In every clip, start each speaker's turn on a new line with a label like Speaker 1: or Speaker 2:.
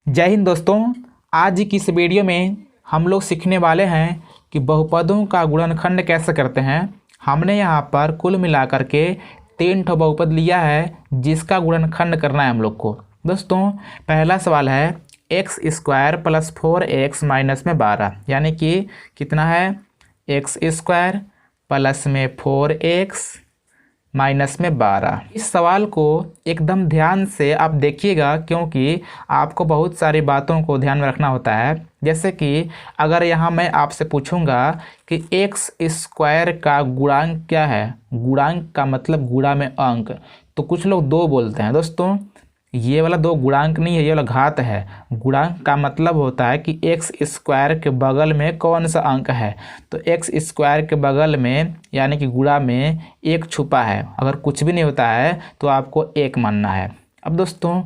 Speaker 1: जय हिंद दोस्तों। आज की इस वीडियो में हम लोग सीखने वाले हैं कि बहुपदों का गुणनखंड कैसे करते हैं। हमने यहाँ पर कुल मिलाकर के 3 ठो बहुपद लिया है जिसका गुणनखंड करना है हम लोग को। दोस्तों पहला सवाल है x square plus 4x minus में 12 यानी कि कितना है एक्स स्क्वायर प्लस में 4x माइनस में 12। इस सवाल को एकदम ध्यान से आप देखिएगा क्योंकि आपको बहुत सारी बातों को ध्यान में रखना होता है। जैसे कि अगर यहाँ मैं आपसे पूछूंगा कि एक्स स्क्वायर का गुणांक क्या है, गुणांक का मतलब गुणा में अंक, तो कुछ लोग 2 बोलते हैं। दोस्तों ये वाला 2 गुणांक नहीं है, ये वाला घात है। गुणांक का मतलब होता है कि एक्स स्क्वायर के बगल में कौन सा अंक है, तो एक्स स्क्वायर के बगल में यानी कि गुणा में 1 छुपा है। अगर कुछ भी नहीं होता है तो आपको 1 मानना है। अब दोस्तों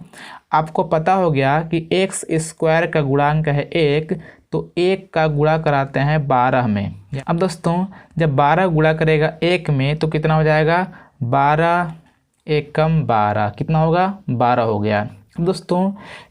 Speaker 1: आपको पता हो गया कि एक्स स्क्वायर का गुणांक है 1, तो 1 का गुणा कराते हैं 12 में। अब दोस्तों जब 12 गुणा करेगा 1 में तो कितना हो जाएगा, 12 एकम 12, कितना होगा 12 हो गया। अब दोस्तों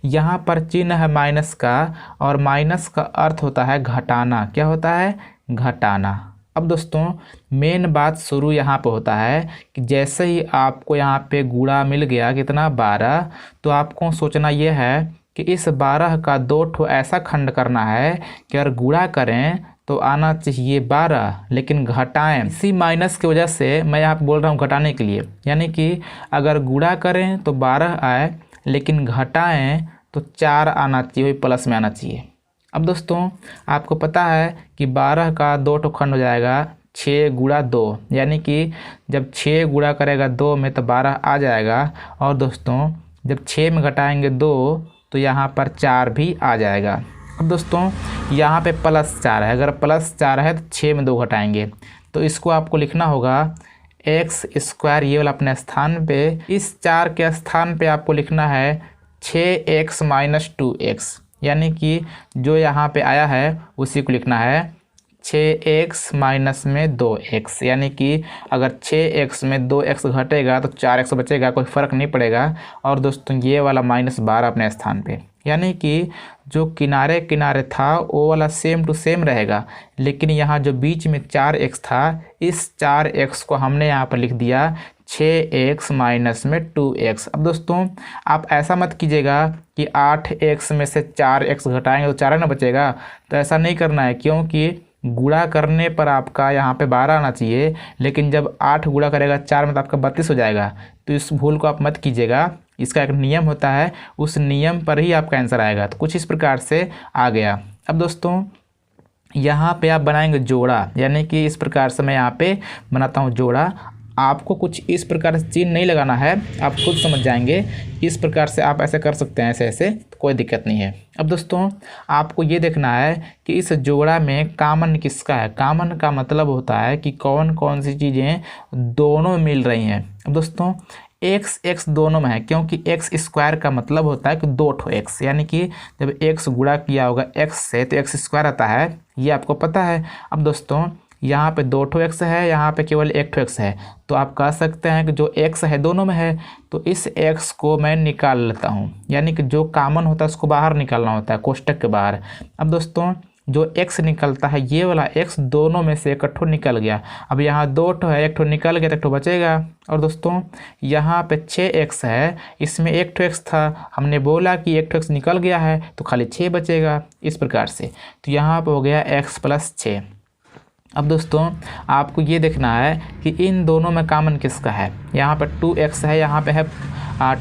Speaker 1: यहाँ पर चिन्ह है माइनस का, और माइनस का अर्थ होता है घटाना। क्या होता है, घटाना। अब दोस्तों मेन बात शुरू यहाँ पे होता है कि जैसे ही आपको यहाँ पे गुणा मिल गया कितना 12, तो आपको सोचना यह है कि इस 12 का 2 ठो ऐसा खंड करना है कि अगर गुणा करें तो आना चाहिए 12, लेकिन घटाएं। इसी माइनस की वजह से मैं यहाँ पे बोल रहा हूँ घटाने के लिए, यानी कि अगर गुणा करें तो 12 आए, लेकिन घटाएं तो 4 आना चाहिए, वही प्लस में आना चाहिए। अब दोस्तों आपको पता है कि 12 का 2 ठो खंड हो जाएगा 6 गुणा 2, यानी कि जब 6 गुणा करेगा 2 में तो 12 आ जाएगा। और दोस्तों जब 6 में घटाएंगे 2 तो यहाँ पर 4 भी आ जाएगा। अब दोस्तों यहाँ पे +4 है, अगर +4 है तो 6 में 2 घटाएंगे, तो इसको आपको लिखना होगा एक्स स्क्वायर, ये वाला अपने स्थान पे, इस 4 के स्थान पे आपको लिखना है 6x माइनस 2x, यानी कि जो यहाँ पे आया है उसी को लिखना है 6x माइनस में 2x, यानी कि अगर 6x में 2x घटेगा तो 4x बचेगा, कोई फ़र्क नहीं पड़ेगा। और दोस्तों ये वाला -12 अपने स्थान पे, यानी कि जो किनारे किनारे था वो वाला सेम टू सेम रहेगा, लेकिन यहाँ जो बीच में 4x था, इस 4x को हमने यहाँ पर लिख दिया 6x माइनस में 2x। अब दोस्तों आप ऐसा मत कीजिएगा कि 8x में से 4x घटाएंगे तो 4 ना बचेगा, तो ऐसा नहीं करना है, क्योंकि गुणा करने पर आपका यहाँ पे 12 आना चाहिए, लेकिन जब 8 गुणा करेगा 4 में तो आपका 32 हो जाएगा। तो इस भूल को आप मत कीजिएगा, इसका एक नियम होता है, उस नियम पर ही आपका आंसर आएगा। तो कुछ इस प्रकार से आ गया। अब दोस्तों यहाँ पे आप बनाएंगे जोड़ा, यानी कि इस प्रकार से मैं यहाँ पे बनाता हूँ जोड़ा। आपको कुछ इस प्रकार से चिन्ह नहीं लगाना है, आप खुद समझ जाएंगे। इस प्रकार से आप ऐसे कर सकते हैं, ऐसे ऐसे, तो कोई दिक्कत नहीं है। अब दोस्तों आपको ये देखना है कि इस जोड़ा में कामन किसका है। कामन का मतलब होता है कि कौन कौन सी चीज़ें दोनों मिल रही हैं। अब दोस्तों x दोनों में है, क्योंकि एक्स स्क्वायर का मतलब होता है कि 2 ठो x, यानी कि जब x गुणा किया होगा x से तो x स्क्वायर आता है, ये आपको पता है। अब दोस्तों यहाँ पे 2 ठो x है, यहाँ पे केवल 1 ठो x है, तो आप कह सकते हैं कि जो x है दोनों में है, तो इस x को मैं निकाल लेता हूँ, यानी कि जो कामन होता है उसको बाहर निकालना होता है, कोष्टक के बाहर। अब दोस्तों जो x निकलता है, ये वाला x दोनों में से 1 ठो निकल गया। अब यहाँ 2 ठो है, 1 ठो निकल गया तो 1 ठो बचेगा। और दोस्तों यहाँ पे 6x है, इसमें 1 ठो x था, हमने बोला कि 1 ठो x निकल गया है तो खाली 6 बचेगा, इस प्रकार से। तो यहाँ पर हो गया x + 6। अब दोस्तों आपको ये देखना है कि इन दोनों में कामन किसका है। यहाँ पर 2x है, यहाँ पे है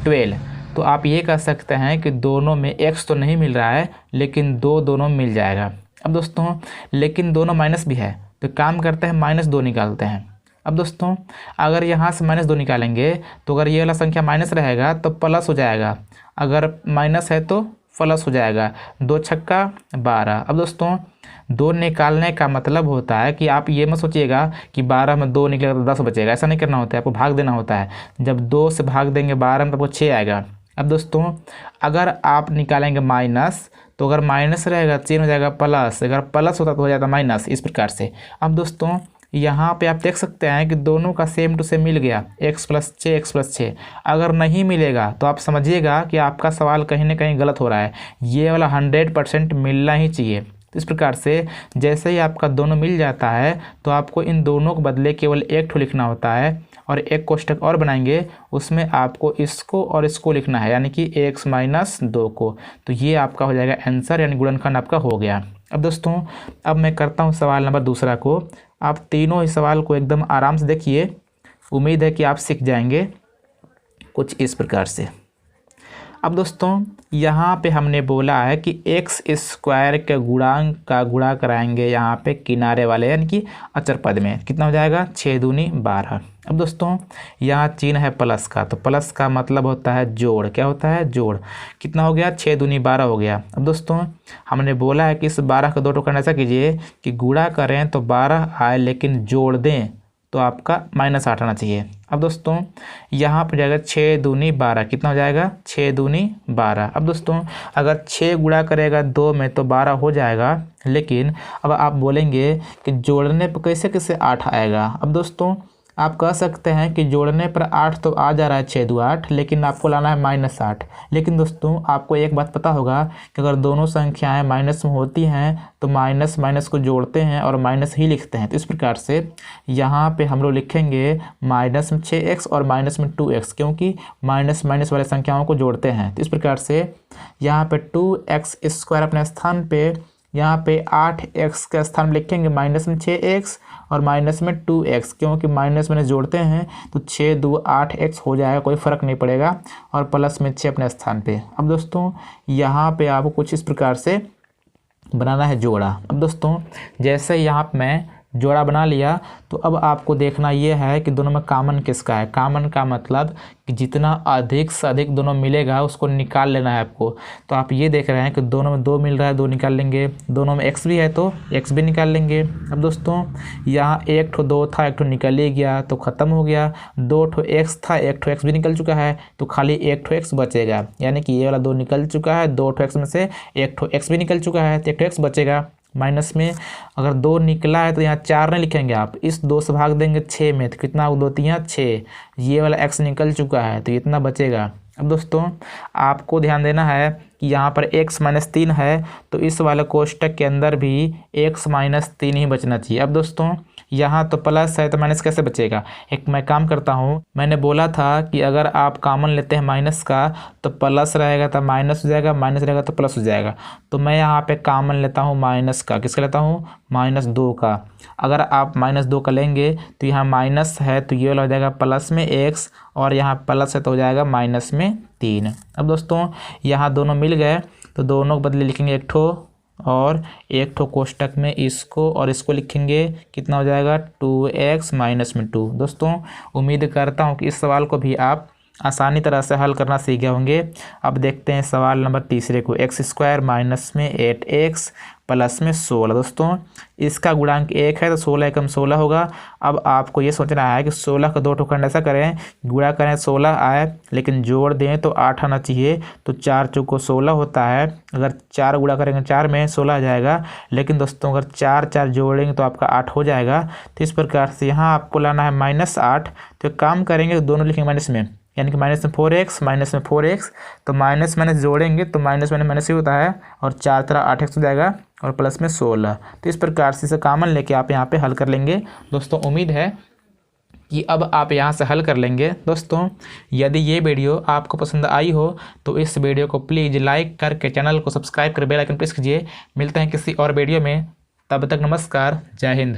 Speaker 1: 12, तो आप ये कह सकते हैं कि दोनों में x तो नहीं मिल रहा है, लेकिन दोनों मिल जाएगा। अब दोस्तों लेकिन दोनों माइनस भी है, तो काम करते हैं -2 निकालते हैं। अब दोस्तों अगर यहाँ से -2 निकालेंगे तो अगर ये वाला संख्या माइनस रहेगा तो प्लस हो जाएगा, अगर माइनस है तो प्लस हो जाएगा। 2 छक्का 12। अब दोस्तों 2 निकालने का मतलब होता है कि आप ये मत सोचिएगा कि 12 में 2 निकलेगा तो 10 बचेगा, ऐसा नहीं करना होता है, आपको भाग देना होता है। जब 2 से भाग देंगे 12 में तो आपको 6 आएगा। अब दोस्तों अगर आप निकालेंगे माइनस, तो अगर माइनस रहेगा चेंज हो जाएगा प्लस, अगर प्लस होता तो हो जाता माइनस, इस प्रकार से। अब दोस्तों यहाँ पे आप देख सकते हैं कि दोनों का सेम टू सेम मिल गया, x+6 अगर नहीं मिलेगा तो आप समझिएगा कि आपका सवाल कहीं ना कहीं गलत हो रहा है। ये वाला 100% मिलना ही चाहिए। तो इस प्रकार से जैसे ही आपका दोनों मिल जाता है तो आपको इन दोनों के बदले केवल एक ठो लिखना होता है और एक कोष्टक और बनाएंगे, उसमें आपको इसको और इसको लिखना है, यानी कि x-2 को। तो ये आपका हो जाएगा आंसर, यानी गुणनखंड आपका हो गया। अब दोस्तों अब मैं करता हूँ सवाल नंबर दूसरा को। आप तीनों ही सवाल को एकदम आराम से देखिए, उम्मीद है कि आप सीख जाएंगे कुछ इस प्रकार से। अब दोस्तों यहाँ पे हमने बोला है कि x² के गुणांक का गुणा कराएंगे यहाँ पे किनारे वाले, यानी कि अचर पद में। कितना हो जाएगा, 6 दूनी 12। अब दोस्तों यहाँ चिन्ह है प्लस का, तो प्लस का मतलब होता है जोड़। क्या होता है, जोड़। कितना हो गया, 6 दूनी 12 हो गया। अब दोस्तों हमने बोला है कि इस 12 का 2 टुकड़ा ऐसा कीजिए कि गुणा करें तो 12 आए, लेकिन जोड़ दें तो आपका -8 आना चाहिए। अब दोस्तों यहाँ पर जाएगा 6 दूनी 12। कितना हो जाएगा, 6 दूनी 12। अब दोस्तों अगर 6 गुणा करेगा 2 में तो 12 हो जाएगा, लेकिन अब आप बोलेंगे कि जोड़ने पर कैसे कैसे 8 आएगा। अब दोस्तों आप कह सकते हैं कि जोड़ने पर 8 तो आ जा रहा है, 6 दूनी 8, लेकिन आपको लाना है -8। लेकिन दोस्तों आपको एक बात पता होगा कि अगर दोनों संख्याएं माइनस में होती हैं तो माइनस माइनस को जोड़ते हैं और माइनस ही लिखते हैं। तो इस प्रकार से यहाँ पे हम लोग लिखेंगे -6x और -2x, क्योंकि माइनस माइनस वाले संख्याओं को जोड़ते हैं। तो इस प्रकार से यहाँ पे 2x² अपने स्थान पे, यहाँ पे 8x के स्थान में लिखेंगे -6x और -2x, क्योंकि माइनस माइनस जोड़ते हैं तो 6 2 8x हो जाएगा, कोई फ़र्क नहीं पड़ेगा, और प्लस में 6 अपने स्थान पे। अब दोस्तों यहाँ पे आपको कुछ इस प्रकार से बनाना है जोड़ा। अब दोस्तों जैसे यहाँ पे मैं जोड़ा बना लिया, तो अब आपको देखना ये है कि दोनों में कॉमन किसका है। कॉमन का मतलब कि जितना अधिक से अधिक दोनों मिलेगा उसको निकाल लेना है आपको। तो आप ये देख रहे हैं कि दोनों में 2 मिल रहा है, 2 निकाल लेंगे। दोनों में x भी है तो x भी निकाल लेंगे। अब दोस्तों यहाँ 1 ठो 2 था, 1 ठो निकल ही गया तो ख़त्म हो गया। 2 ठो x था, 1 ठो x भी निकल चुका है, तो खाली 1 ठो x बचेगा, यानी कि ये वाला 2 निकल चुका है, 2 ठो x में से 1 ठो x भी निकल चुका है, तो 1 ठो x बचेगा। माइनस में अगर 2 निकला है तो यहाँ 4 नहीं लिखेंगे आप, इस 2 से भाग देंगे 6 में, तो कितना 2 3 6, ये वाला x निकल चुका है तो इतना बचेगा। अब दोस्तों आपको ध्यान देना है कि यहाँ पर x-3 है, तो इस वाले कोष्टक के अंदर भी x-3 ही बचना चाहिए। अब दोस्तों यहाँ तो प्लस है तो माइनस कैसे बचेगा। एक मैं काम करता हूँ, मैंने बोला था कि अगर आप कॉमन लेते हैं माइनस का तो प्लस रहेगा तो माइनस हो जाएगा, माइनस रहेगा तो प्लस हो जाएगा। तो मैं यहाँ पे कॉमन लेता हूँ माइनस का। किसका लेता हूँ, -2 का। अगर आप -2 का लेंगे तो यहाँ माइनस है तो ये वाला हो जाएगा प्लस में x, और यहाँ प्लस है तो हो जाएगा माइनस में 3। अब दोस्तों यहाँ दोनों मिल गए तो दोनों के बदले लिखेंगे 1 ठो और 1 ठो कोष्टक में इसको और इसको लिखेंगे। कितना हो जाएगा, 2x -2। दोस्तों उम्मीद करता हूँ कि इस सवाल को भी आप आसानी तरह से हल करना सीख गए होंगे। अब देखते हैं सवाल नंबर तीसरे को। x² माइनस में 8x प्लस में 16। दोस्तों इसका गुणांक 1 है तो 16 एकम 16 होगा। अब आपको ये सोचना है कि 16 का 2 ठो खंड ऐसा करें, गुणा करें 16 आए, लेकिन जोड़ दें तो 8 आना चाहिए। तो 4 चौको 16 होता है, अगर 4 गुणा करेंगे 4 में 16 आ जाएगा, लेकिन दोस्तों अगर 4 4 जोड़ेंगे तो आपका 8 हो जाएगा। तो इस प्रकार से यहाँ आपको लाना है -8। तो काम करेंगे दोनों लिखेंगे माइनस में, यानी कि माइनस में 4x माइनस में 4x, तो माइनस माइनस जोड़ेंगे तो माइनस माइनस माइनस ही होता है, और 4 तरह 8x हो जाएगा और प्लस में 16। तो इस प्रकार से इसे कॉमन लेके आप यहाँ पे हल कर लेंगे। दोस्तों उम्मीद है कि अब आप यहाँ से हल कर लेंगे। दोस्तों यदि ये वीडियो आपको पसंद आई हो तो इस वीडियो को प्लीज़ लाइक करके चैनल को सब्सक्राइब कर बेल आइकन प्रेस कीजिए। मिलते हैं किसी और वीडियो में, तब तक नमस्कार, जय हिंद।